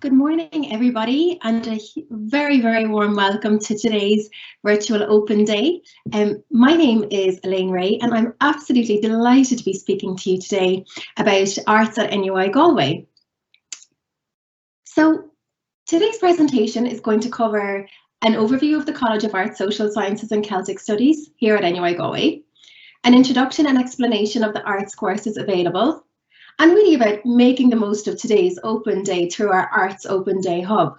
Good morning, everybody, and a very, very warm welcome to today's virtual open day. My name is Elaine Ray, and I'm absolutely delighted to be speaking to you today about arts at NUI Galway. So today's presentation is going to cover an overview of the College of Arts, Social Sciences and Celtic Studies here at NUI Galway, an introduction and explanation of the arts courses available, and really about making the most of today's open day through our Arts Open Day Hub.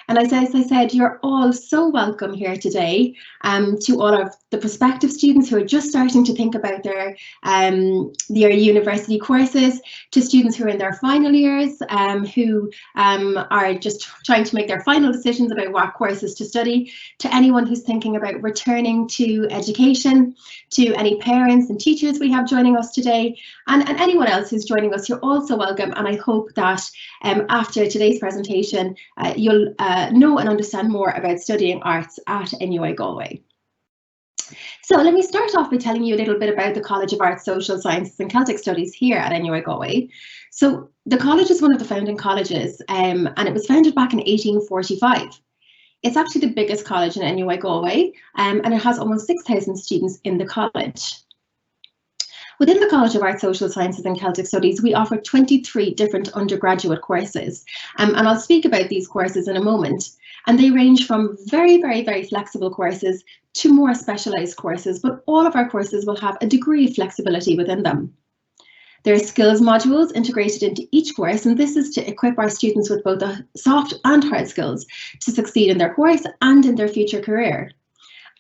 And as I said, you're all so welcome here today to all of the prospective students who are just starting to think about their university courses, to students who are in their final years, who are just trying to make their final decisions about what courses to study, to anyone who's thinking about returning to education, to any parents and teachers we have joining us today, and anyone else who's joining us. You're also welcome, and I hope that after today's presentation, you'll know and understand more about studying arts at NUI Galway. So let me start off by telling you a little bit about the College of Arts, Social Sciences and Celtic Studies here at NUI Galway. So the college is one of the founding colleges, and it was founded back in 1845. It's actually the biggest college in NUI Galway, and it has almost 6,000 students in the college. Within the College of Arts, Social Sciences and Celtic Studies, we offer 23 different undergraduate courses, and I'll speak about these courses in a moment. And they range from very, very, very flexible courses to more specialised courses, but all of our courses will have a degree of flexibility within them. There are skills modules integrated into each course, and this is to equip our students with both the soft and hard skills to succeed in their course and in their future career.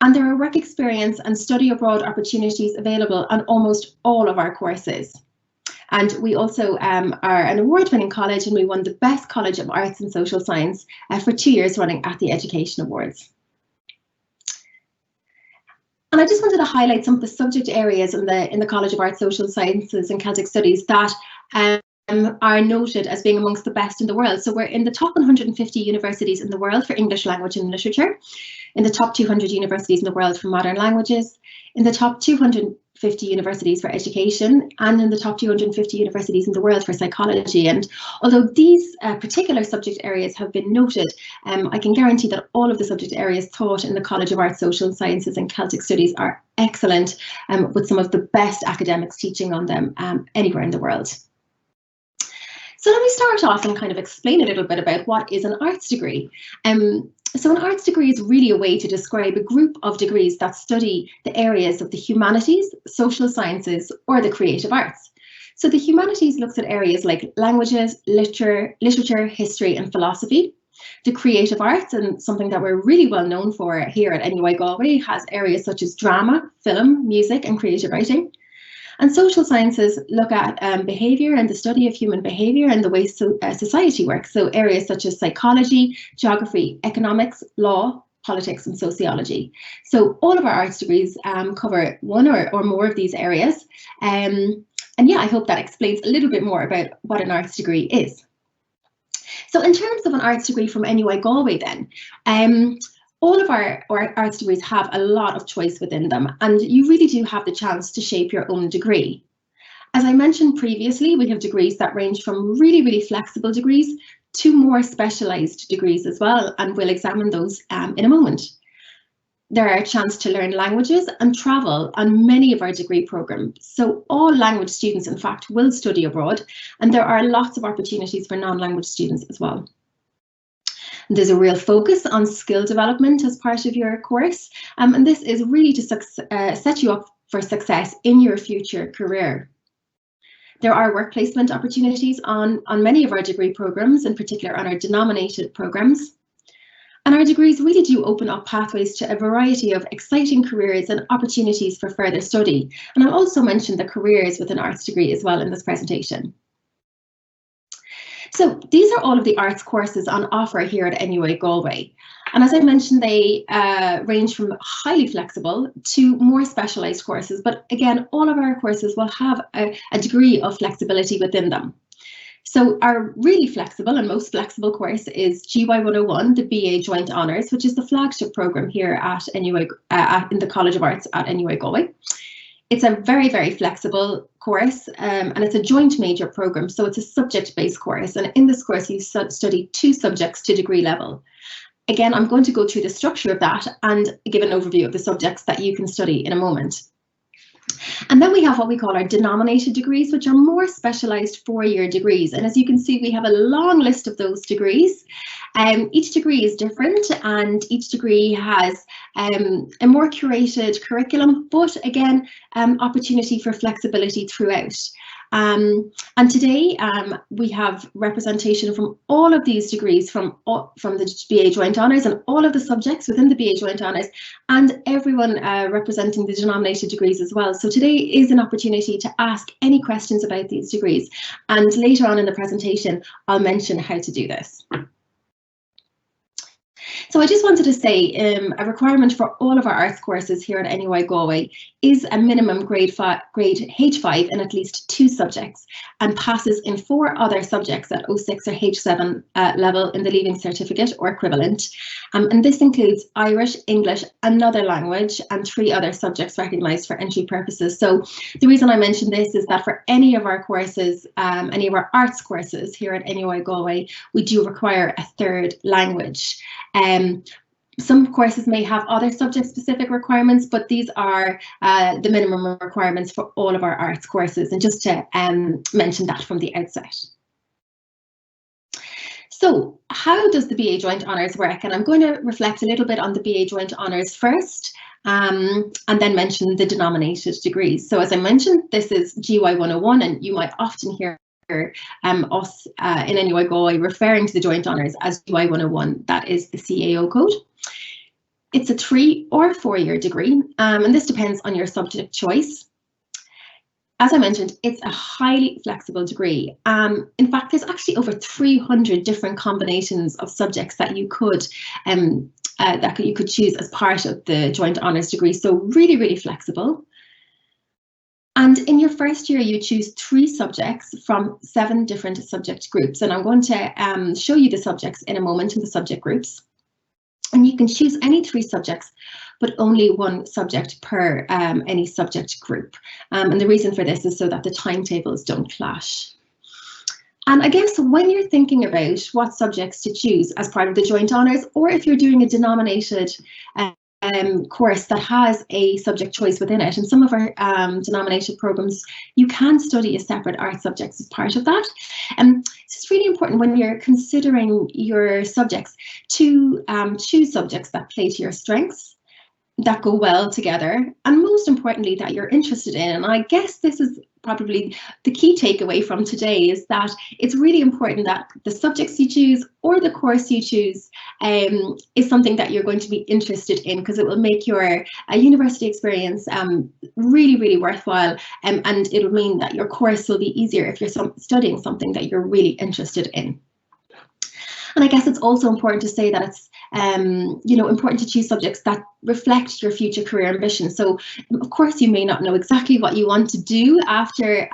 And there are work experience and study abroad opportunities available on almost all of our courses. And we also are an award-winning college, and we won the Best College of Arts and Social Science for 2 years running at the Education Awards. And I just wanted to highlight some of the subject areas in the College of Arts, Social Sciences and Celtic Studies that are noted as being amongst the best in the world. So we're in the top 150 universities in the world for English language and literature, in the top 200 universities in the world for modern languages, in the top 250 universities for education, and in the top 250 universities in the world for psychology. And although these particular subject areas have been noted, I can guarantee that all of the subject areas taught in the College of Arts, Social Sciences and Celtic Studies are excellent, with some of the best academics teaching on them anywhere in the world. So let me start off and kind of explain a little bit about what is an arts degree. So an arts degree is really a way to describe a group of degrees that study the areas of the humanities, social sciences, or the creative arts. So the humanities looks at areas like languages, literature, history, and philosophy. The creative arts, and something that we're really well known for here at NUI Galway, has areas such as drama, film, music, and creative writing. And social sciences look at behaviour and the study of human behaviour and the way society works. So areas such as psychology, geography, economics, law, politics and sociology. So all of our arts degrees cover one or more of these areas. And yeah, I hope that explains a little bit more about what an arts degree is. So in terms of an arts degree from NUI Galway then, all of our arts degrees have a lot of choice within them, and you really do have the chance to shape your own degree. As I mentioned previously, we have degrees that range from really, really flexible degrees to more specialised degrees as well, and we'll examine those in a moment. There are a chance to learn languages and travel on many of our degree programmes. So all language students, in fact, will study abroad, and there are lots of opportunities for non-language students as well. There's a real focus on skill development as part of your course, and this is really to set you up for success in your future career. There are work placement opportunities on many of our degree programmes, in particular on our denominated programmes. And our degrees really do open up pathways to a variety of exciting careers and opportunities for further study. And I'll also mention the careers with an arts degree as well in this presentation. So these are all of the arts courses on offer here at NUI Galway. And as I mentioned, they range from highly flexible to more specialised courses. But again, all of our courses will have a degree of flexibility within them. So our really flexible and most flexible course is GY 101, the BA Joint Honours, which is the flagship programme here at NUI, in the College of Arts at NUI Galway. It's a very, very flexible course, and it's a joint major programme, so it's a subject-based course, and in this course you study 2 subjects to degree level. Again, I'm going to go through the structure of that and give an overview of the subjects that you can study in a moment. And then we have what we call our denominated degrees, which are more specialised 4-year degrees. And as you can see, we have a long list of those degrees. Each degree is different, and each degree has a more curated curriculum, but again, opportunity for flexibility throughout. And today we have representation from all of these degrees from the BA Joint Honours and all of the subjects within the BA Joint Honours, and everyone representing the denominated degrees as well. So today is an opportunity to ask any questions about these degrees, and later on in the presentation I'll mention how to do this. So I just wanted to say a requirement for all of our arts courses here at NUI Galway is a minimum grade H5 in at least 2 subjects, and passes in 4 other subjects at O6 or H7 level in the Leaving Certificate or equivalent. And this includes Irish, English, another language, and 3 other subjects recognised for entry purposes. So the reason I mention this is that for any of our courses, any of our arts courses here at NUI Galway, we do require a 3rd language. Some courses may have other subject-specific requirements, but these are the minimum requirements for all of our arts courses, and just to mention that from the outset. So how does the BA Joint Honours work? And I'm going to reflect a little bit on the BA Joint Honours first, and then mention the denominated degrees. So as I mentioned, this is GY 101, and you might often hear us in NUI Galway referring to the Joint Honours as GY 101, that is the CAO code. It's a 3- or 4-year degree, and this depends on your subject choice. As I mentioned, it's a highly flexible degree. In fact, there's actually over 300 different combinations of subjects that you could choose as part of the Joint Honours degree, so really, really flexible. And in your first year, you choose 3 subjects from 7 different subject groups, and I'm going to show you the subjects in a moment in the subject groups. And you can choose any 3 subjects, but only 1 subject per any subject group. And the reason for this is so that the timetables don't clash. And I guess when you're thinking about what subjects to choose as part of the Joint Honours, or if you're doing a denominated course that has a subject choice within it, and some of our denominated programmes, you can study a separate art subjects as part of that. It's really important when you're considering your subjects to choose subjects that play to your strengths, that go well together, and most importantly that you're interested in. And I guess this is probably the key takeaway from today, is that it's really important that the subjects you choose or the course you choose is something that you're going to be interested in, because it will make your university experience really, really worthwhile, and it will mean that your course will be easier if you're studying something that you're really interested in. And I guess it's also important to say that it's important to choose subjects that reflect your future career ambitions. So of course you may not know exactly what you want to do after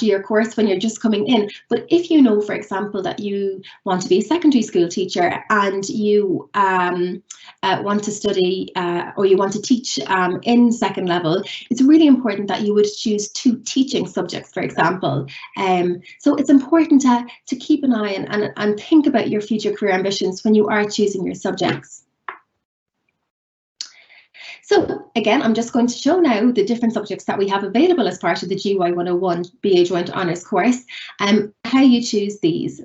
your course when you're just coming in, but if you know, for example, that you want to be a secondary school teacher, and you want to study or you want to teach in 2nd level, it's really important that you would choose 2 teaching subjects, for example. So it's important to keep an eye and think about your future career ambitions when you are choosing your subjects. So again, I'm just going to show now the different subjects that we have available as part of the GY 101 BA Joint Honours course, and how you choose these.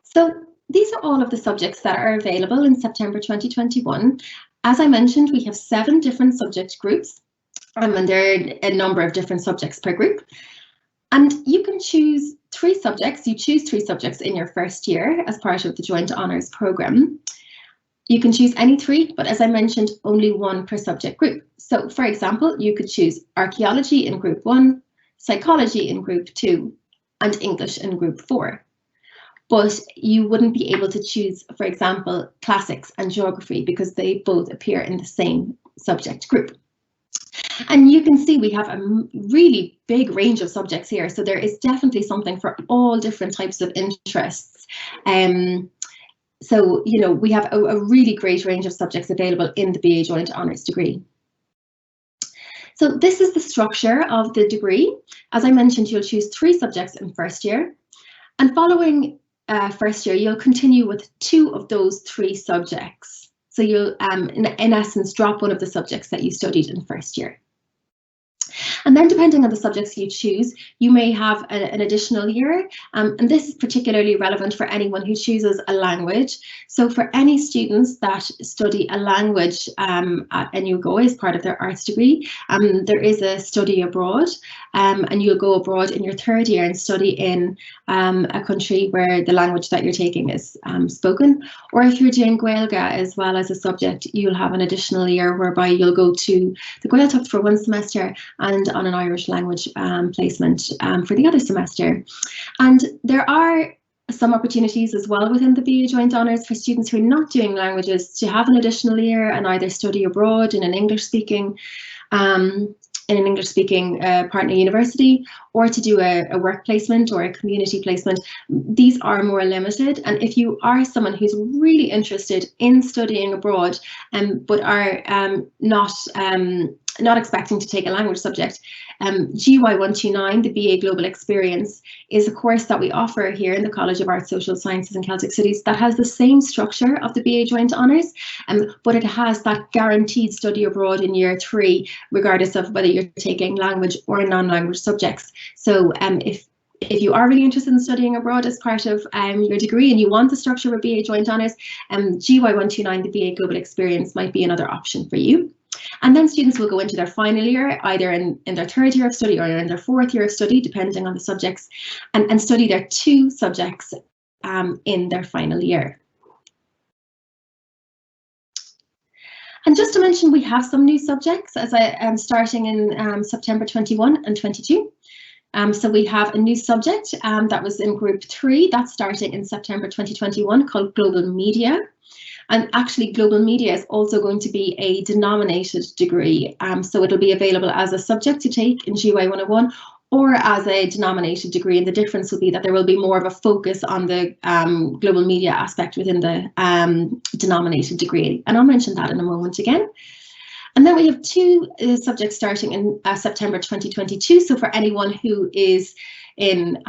So these are all of the subjects that are available in September 2021. As I mentioned, we have 7 different subject groups, and there are a number of different subjects per group. And you can choose 3 subjects. You choose 3 subjects in your first year as part of the Joint Honours programme. You can choose any 3, but as I mentioned, only 1 per subject group. So for example, you could choose archaeology in group 1, psychology in group 2, and English in group 4. But you wouldn't be able to choose, for example, classics and geography, because they both appear in the same subject group. And you can see we have a really big range of subjects here, so there is definitely something for all different types of interests. So, we have a really great range of subjects available in the BA Joint Honours degree. So this is the structure of the degree. As I mentioned, you'll choose 3 subjects in first year, and following first year, you'll continue with 2 of those 3 subjects. So you'll, in essence, drop one of the subjects that you studied in first year. And then depending on the subjects you choose, you may have an additional year. And this is particularly relevant for anyone who chooses a language. So for any students that study a language at NUGO as part of their arts degree, there is a study abroad, and you'll go abroad in your 3rd year and study in a country where the language that you're taking is spoken. Or if you're doing Gaeilge as well as a subject, you'll have an additional year whereby you'll go to the Gaeltacht for 1 semester and on an Irish language placement for the other semester. And there are some opportunities as well within the BA Joint Honours for students who are not doing languages to have an additional year and either study abroad in an English-speaking partner university, or to do a work placement or a community placement. These are more limited, and if you are someone who's really interested in studying abroad but are not expecting to take a language subject, GY129, the BA Global Experience, is a course that we offer here in the College of Arts, Social Sciences and Celtic Studies that has the same structure of the BA Joint Honours, but it has that guaranteed study abroad in year 3, regardless of whether you're taking language or non-language subjects. So if you are really interested in studying abroad as part of your degree and you want the structure of BA Joint Honours, GY129, the BA Global Experience, might be another option for you. And then students will go into their final year, either in their 3rd year of study or in their 4th year of study, depending on the subjects, and study their 2 subjects in their final year. And just to mention, we have some new subjects as I am starting in September 21 and 22. So we have a new subject that was in group 3, that's starting in September 2021, called Global Media. And actually, Global Media is also going to be a denominated degree. So it'll be available as a subject to take in GY 101 or as a denominated degree. And the difference will be that there will be more of a focus on the global media aspect within the denominated degree. And I'll mention that in a moment again. And then we have 2 subjects starting in September 2022. So for anyone who is in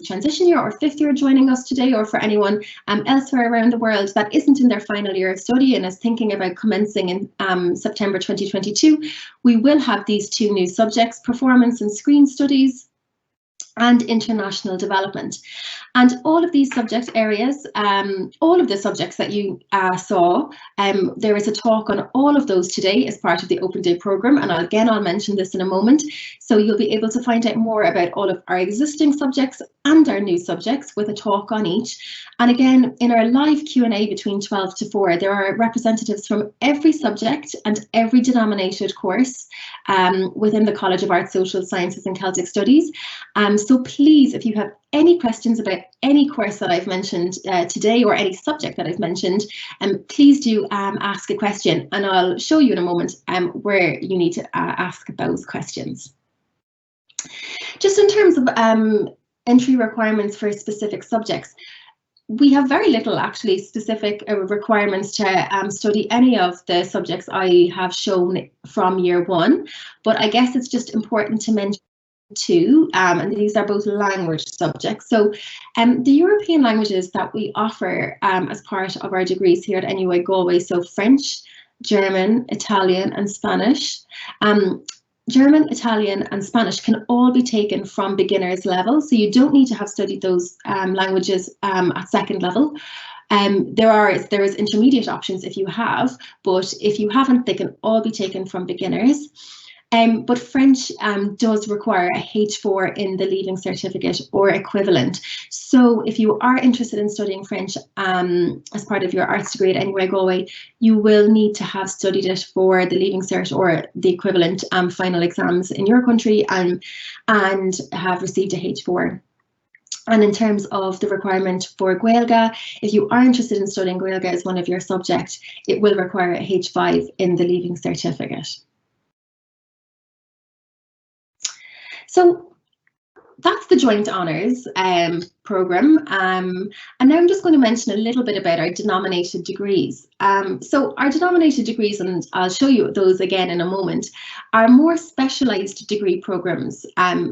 transition year or 5th year joining us today, or for anyone elsewhere around the world that isn't in their final year of study and is thinking about commencing in September 2022, we will have these 2 new subjects: performance and screen studies and international development. And all of these subject areas, all of the subjects that you saw, there is a talk on all of those today as part of the Open Day programme, and I'll mention this in a moment. So you'll be able to find out more about all of our existing subjects and our new subjects with a talk on each. And again, in our live Q&A between 12 to 4, there are representatives from every subject and every denominated course within the College of Arts, Social Sciences and Celtic Studies. So please, if you have any questions about any course that I've mentioned today, or any subject that I've mentioned, please do ask a question, and I'll show you in a moment where you need to ask those questions. Just in terms of entry requirements for specific subjects, we have very little actually specific requirements to study any of the subjects I have shown from year 1, but I guess it's just important to mention 2, and these are both language subjects. So the European languages that we offer as part of our degrees here at NUI Galway, so French, German, Italian and Spanish. German, Italian and Spanish can all be taken from beginner's level, so you don't need to have studied those languages at 2nd level. There is intermediate options if you have, but if you haven't, they can all be taken from beginners. But French does require a H4 in the Leaving Certificate or equivalent. So if you are interested in studying French as part of your arts degree at NUI Galway, you will need to have studied it for the Leaving Cert or the equivalent final exams in your country and have received a H4. And in terms of the requirement for Gaeilge, if you are interested in studying Gaeilge as one of your subjects, it will require a H5 in the Leaving Certificate. So that's the joint honours programme, and now I'm just going to mention a little bit about our denominated degrees. So our denominated degrees, and I'll show you those again in a moment, are more specialised degree programmes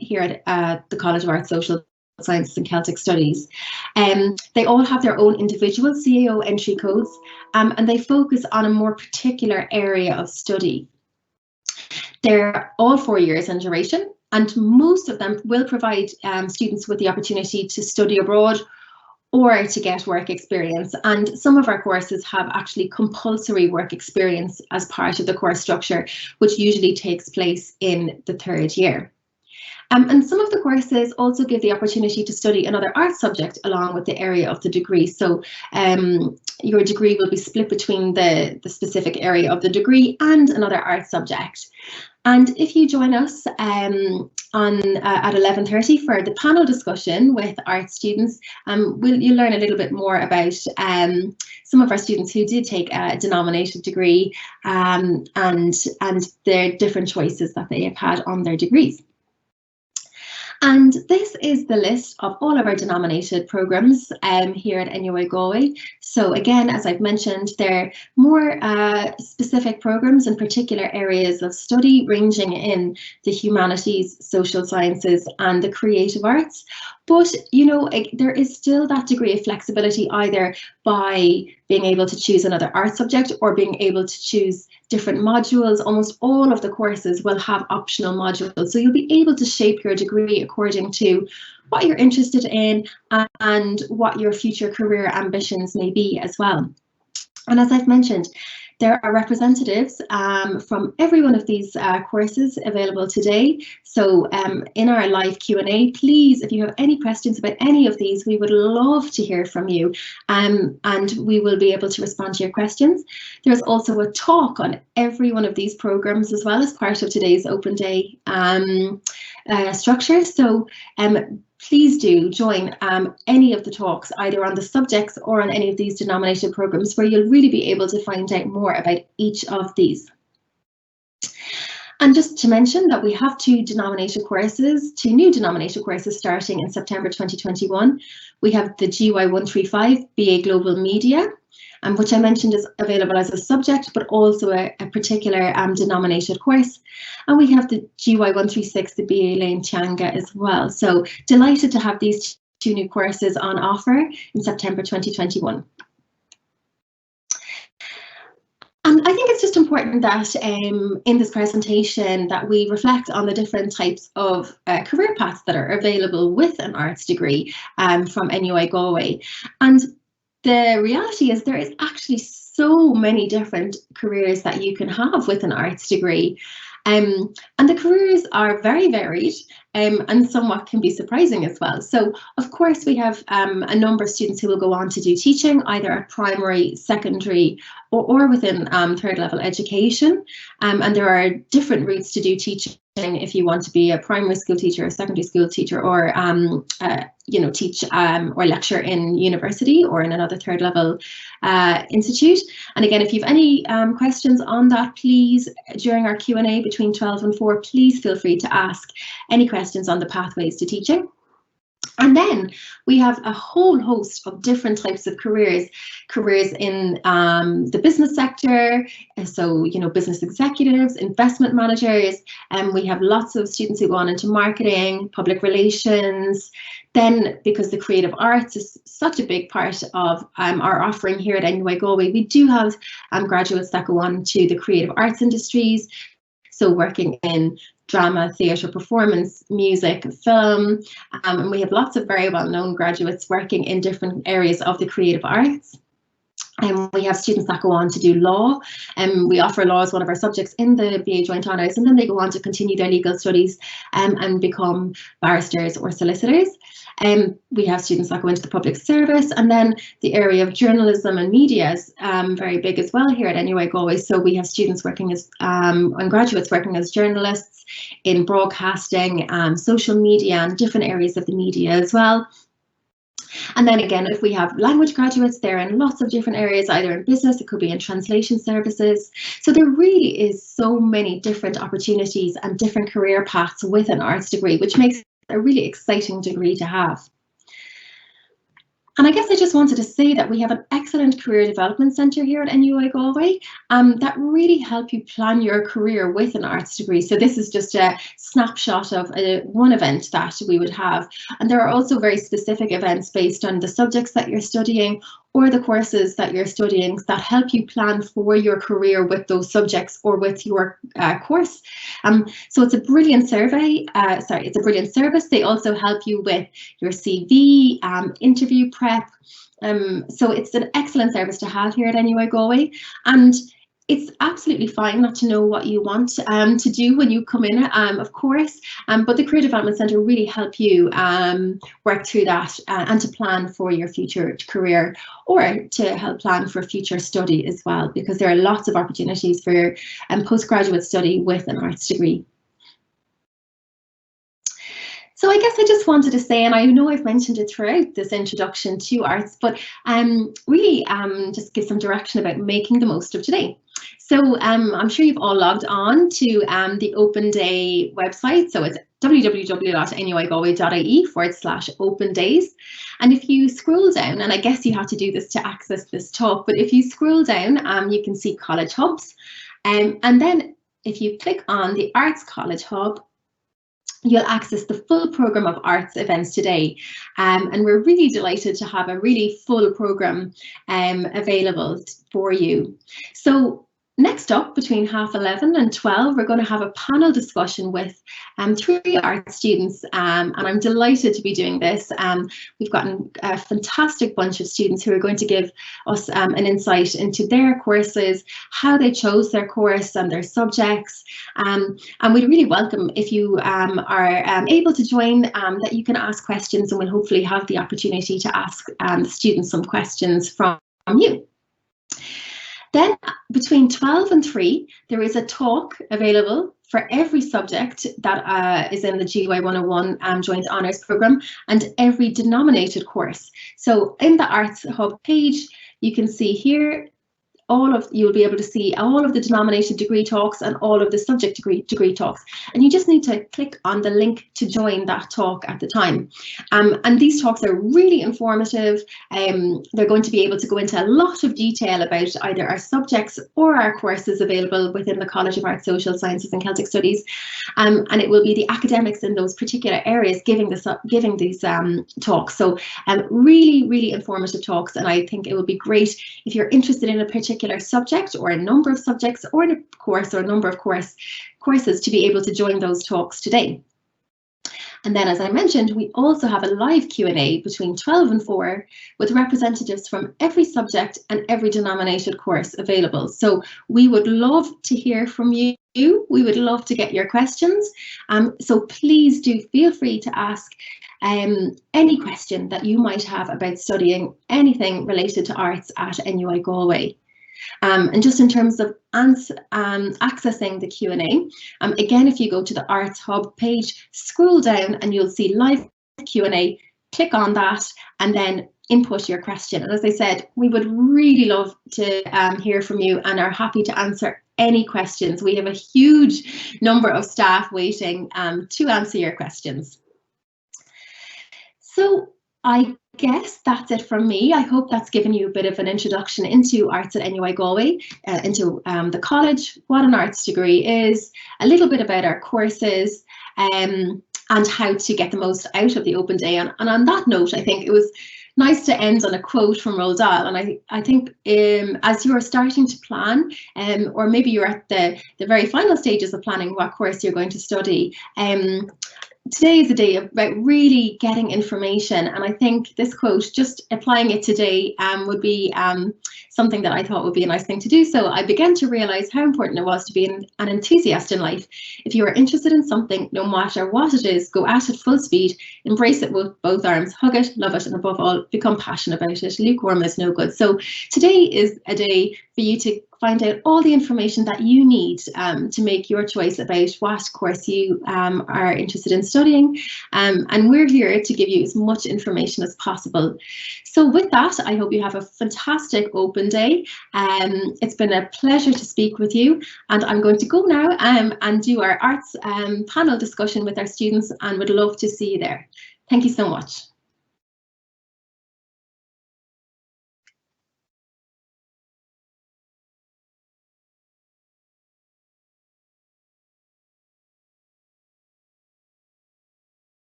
here at the College of Art, Social Sciences and Celtic Studies. They all have their own individual CAO entry codes, and they focus on a more particular area of study. They're all 4 years in duration, and most of them will provide students with the opportunity to study abroad or to get work experience. And some of our courses have actually compulsory work experience as part of the course structure, which usually takes place in the 3rd year. And some of the courses also give the opportunity to study another art subject along with the area of the degree. So your degree will be split between the specific area of the degree and another art subject. And if you join us at 11:30 for the panel discussion with art students, you'll learn a little bit more about some of our students who did take a denominated degree and their different choices that they have had on their degrees. And this is the list of all of our denominated programmes here at NUI Galway. So again, as I've mentioned, they're more specific programmes in particular areas of study, ranging in the humanities, social sciences and the creative arts. But, you know, there is still that degree of flexibility, either by being able to choose another art subject or being able to choose different modules. Almost all of the courses will have optional modules, so you'll be able to shape your degree according to what you're interested in and what your future career ambitions may be as well. And as I've mentioned, there are representatives from every one of these courses available today. So in our live Q&A, please, if you have any questions about any of these, we would love to hear from you, and we will be able to respond to your questions. There's also a talk on every one of these programs as well as part of today's open day structure. So please do join any of the talks, either on the subjects or on any of these denominated programs, where you'll really be able to find out more about each of these. And just to mention that we have two new denominated courses starting in September 2021. We have the GY135 BA Global Media, which I mentioned is available as a subject, but also a particular denominated course. And we have the GY136, the BA Lane Tianga as well. So delighted to have these two new courses on offer in September 2021. And I think it's just important that in this presentation that we reflect on the different types of career paths that are available with an arts degree from NUI Galway. And the reality is there is actually so many different careers that you can have with an arts degree. And the careers are very varied and somewhat can be surprising as well. So, of course, we have a number of students who will go on to do teaching, either at primary, secondary, or within third level education. And there are different routes to do teaching if you want to be a primary school teacher, a secondary school teacher, or teach or lecture in university or in another third level institute. And again, if you have any questions on that, please, during our Q&A between 12 and 4, please feel free to ask any questions on the pathways to teaching. And then we have a whole host of different types of careers in the business sector. So, business executives, investment managers, and we have lots of students who go on into marketing, public relations. Then, because the creative arts is such a big part of our offering here at NUI Galway, we do have graduates that go on to the creative arts industries. So working in drama, theatre, performance, music, film, and we have lots of very well-known graduates working in different areas of the creative arts. And we have students that go on to do law, and we offer law as one of our subjects in the BA Joint Honours, and then they go on to continue their legal studies and become barristers or solicitors. We have students that go into the public service, and then the area of journalism and media is very big as well here at NUI Galway. So we have students working as and graduates working as journalists in broadcasting, social media, and different areas of the media as well. And then again, if we have language graduates, they're in lots of different areas, either in business, it could be in translation services. So there really is so many different opportunities and different career paths with an arts degree, which makes a really exciting degree to have. And I guess I just wanted to say that we have an excellent career development centre here at NUI Galway that really help you plan your career with an arts degree. So this is just a snapshot of one event that we would have. And there are also very specific events based on the subjects that you're studying or the courses that you're studying that help you plan for your career with those subjects or with your course. So it's a brilliant survey. It's a brilliant service. They also help you with your CV, interview prep. So it's an excellent service to have here at NUI Galway. And it's absolutely fine not to know what you want to do when you come in, of course, but the Career Development Centre really help you work through that and to plan for your future career or to help plan for future study as well, because there are lots of opportunities for postgraduate study with an arts degree. So I guess I just wanted to say, and I know I've mentioned it throughout this introduction to arts, but really just give some direction about making the most of today. So I'm sure you've all logged on to the Open Day website. So it's www.nuigalway.ie/open days. And if you scroll down, and I guess you have to do this to access this talk, but if you scroll down, you can see College Hubs. And then if you click on the Arts College Hub, you'll access the full programme of arts events today. And we're really delighted to have a really full programme available for you. So next up, between 11:30 and 12, we're going to have a panel discussion with 3 art students, and I'm delighted to be doing this. We've gotten a fantastic bunch of students who are going to give us an insight into their courses, how they chose their course and their subjects, and we'd really welcome if you are able to join, that you can ask questions, and we'll hopefully have the opportunity to ask the students some questions from you. Then between 12 and 3, there is a talk available for every subject that is in the GY 101 Joint Honours Programme and every denominated course. So in the Arts Hub page, you can see here you'll be able to see all of the denominated degree talks and all of the subject degree talks, and you just need to click on the link to join that talk at the time. And these talks are really informative. They're going to be able to go into a lot of detail about either our subjects or our courses available within the College of Arts, Social Sciences and Celtic Studies, and it will be the academics in those particular areas giving these talks. So really informative talks, and I think it would be great if you're interested in a particular subject or a number of subjects or in a course or a number of courses to be able to join those talks today. And then, as I mentioned, we also have a live Q&A between 12 and 4 with representatives from every subject and every denominated course available. So we would love to hear from you. We would love to get your questions. So please do feel free to ask any question that you might have about studying anything related to arts at NUI Galway. And just in terms of accessing the Q&A, again, if you go to the Arts Hub page, scroll down and you'll see live Q&A, click on that and then input your question. And as I said, we would really love to hear from you and are happy to answer any questions. We have a huge number of staff waiting to answer your questions. So I guess that's it from me. I hope that's given you a bit of an introduction into arts at NUI Galway, into the college, what an arts degree is, a little bit about our courses, and how to get the most out of the open day. And on that note, I think it was nice to end on a quote from Roald Dahl. And I think as you're starting to plan, or maybe you're at the very final stages of planning what course you're going to study, today is a day about really getting information, and I think this quote, just applying it today, would be something that I thought would be a nice thing to do. So I began to realise how important it was to be an enthusiast in life. If you are interested in something, no matter what it is, go at it full speed, embrace it with both arms, hug it, love it, and above all, become passionate about it. Lukewarm is no good. So today is a day for you to find out all the information that you need to make your choice about what course you are interested in studying. And we're here to give you as much information as possible. So with that, I hope you have a fantastic open day. It's been a pleasure to speak with you, and I'm going to go now and do our arts panel discussion with our students, and would love to see you there. Thank you so much.